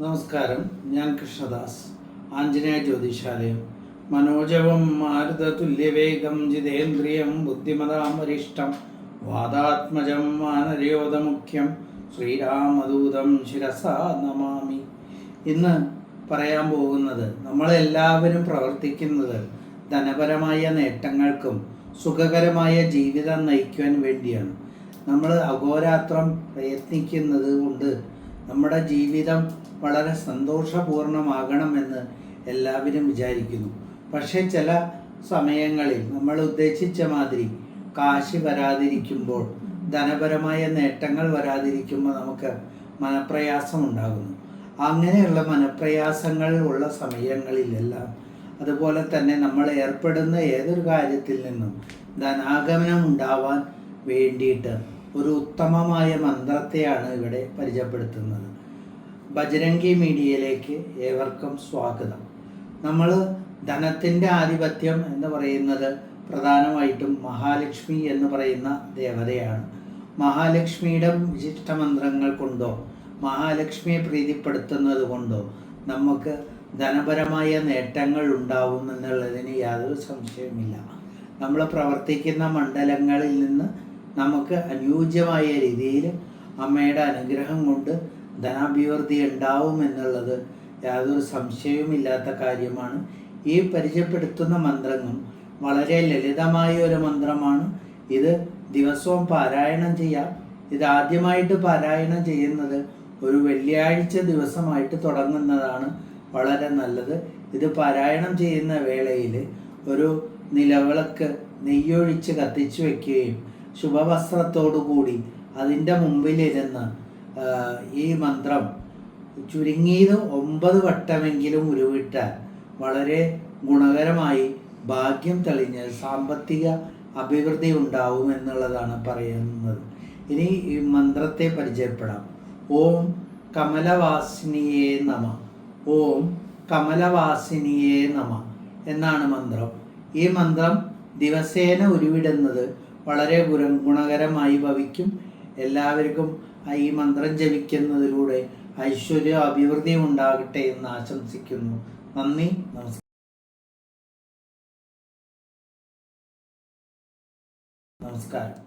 നമസ്കാരം. ഞാൻ കൃഷ്ണദാസ്, ആഞ്ജനേയ ജ്യോതിഷാലയം. മനോജവം മാരുതതുല്യവേഗം ജിതേന്ദ്രിയം ബുദ്ധിമതാം വരിഷ്ഠം വാദാത്മജം വാനരയോധമുഖ്യം ശ്രീരാമദൂതം ശിരസാ നമാമി. ഇന്ന് പറയാൻ പോകുന്നത്, നമ്മളെല്ലാവരും പ്രവർത്തിക്കുന്നത് ധനപരമായ നേട്ടങ്ങൾക്കും സുഖകരമായ ജീവിതം നയിക്കുവാൻ വേണ്ടിയാണ്. നമ്മൾ അഹോരാത്രം പ്രയത്നിക്കുന്നത് കൊണ്ട് നമ്മുടെ ജീവിതം വളരെ സന്തോഷപൂർണ്ണമാകണമെന്ന് എല്ലാവരും വിചാരിക്കുന്നു. പക്ഷേ ചില സമയങ്ങളിൽ നമ്മൾ ഉദ്ദേശിച്ച മാതിരി കാശ് വരാതിരിക്കുമ്പോൾ, ധനപരമായ നേട്ടങ്ങൾ വരാതിരിക്കുമ്പോൾ നമുക്ക് മനപ്രയാസം ഉണ്ടാകുന്നു. അങ്ങനെയുള്ള മനപ്രയാസങ്ങൾ ഉള്ള സമയങ്ങളിലെല്ലാം, അതുപോലെ തന്നെ നമ്മൾ ഏർപ്പെടുന്ന ഏതൊരു കാര്യത്തിൽ നിന്നും ധനാഗമനം ഉണ്ടാവാൻ വേണ്ടിയിട്ട് ഒരു ഉത്തമമായ മന്ത്രത്തെയാണ് ഇവിടെ പരിചയപ്പെടുത്തുന്നത്. ബജ്രംഗി മീഡിയയിലേക്ക് ഏവർക്കും സ്വാഗതം. നമ്മൾ ധനത്തിൻ്റെ ആധിപത്യം എന്ന് പറയുന്നത് പ്രധാനമായിട്ടും മഹാലക്ഷ്മി എന്ന് പറയുന്ന ദേവതയാണ്. മഹാലക്ഷ്മിയുടെ വിശിഷ്ട മന്ത്രങ്ങൾ കൊണ്ടോ മഹാലക്ഷ്മിയെ പ്രീതിപ്പെടുത്തുന്നത് കൊണ്ടോ നമുക്ക് ധനപരമായ നേട്ടങ്ങൾ ഉണ്ടാവും എന്നുള്ളതിന് യാതൊരു സംശയവുമില്ല. നമ്മൾ പ്രവർത്തിക്കുന്ന മണ്ഡലങ്ങളിൽ നിന്ന് നമുക്ക് അനുയോജ്യമായ രീതിയിൽ അമ്മയുടെ അനുഗ്രഹം കൊണ്ട് ധനാഭിവൃദ്ധി ഉണ്ടാവും എന്നുള്ളത് യാതൊരു സംശയവുമില്ലാത്ത കാര്യമാണ്. ഈ പരിചയപ്പെടുത്തുന്ന മന്ത്രങ്ങൾ വളരെ ലളിതമായ ഒരു മന്ത്രമാണ്. ഇത് ദിവസവും പാരായണം ചെയ്യാം. ഇത് ആദ്യമായിട്ട് പാരായണം ചെയ്യുന്നത് ഒരു വെള്ളിയാഴ്ച ദിവസമായിട്ട് തുടങ്ങുന്നതാണ് വളരെ നല്ലത്. ഇത് പാരായണം ചെയ്യുന്ന വേളയിൽ ഒരു നിലവിളക്ക് നെയ്യൊഴിച്ച് കത്തിച്ചു വയ്ക്കുകയും ശുഭവസ്ത്രത്തോടു കൂടി അതിൻ്റെ മുമ്പിലിരുന്ന് ഈ മന്ത്രം ചുരുങ്ങിയത് 9 വട്ടമെങ്കിലും ഉരുവിട്ടാൽ വളരെ ഗുണകരമായി ഭാഗ്യം തെളിഞ്ഞ് സാമ്പത്തിക അഭിവൃദ്ധി ഉണ്ടാവും എന്നുള്ളതാണ് പറയുന്നത്. ഇനി ഈ മന്ത്രത്തെ പരിചയപ്പെടാം. ഓം കമലവാസിനിയേ നമ. ഓം കമലവാസിനിയേ നമ എന്നാണ് മന്ത്രം. ഈ മന്ത്രം ദിവസേന ഉരുവിടുന്നത് വളരെ ഗുണകരമായി ഭവിക്കും. എല്ലാവർക്കും ഈ മന്ത്രം ജപിക്കുന്നതിലൂടെ ഐശ്വര്യ അഭിവൃദ്ധി ഉണ്ടാകട്ടെ എന്ന് ആശംസിക്കുന്നു. നന്ദി, നമസ്കാരം.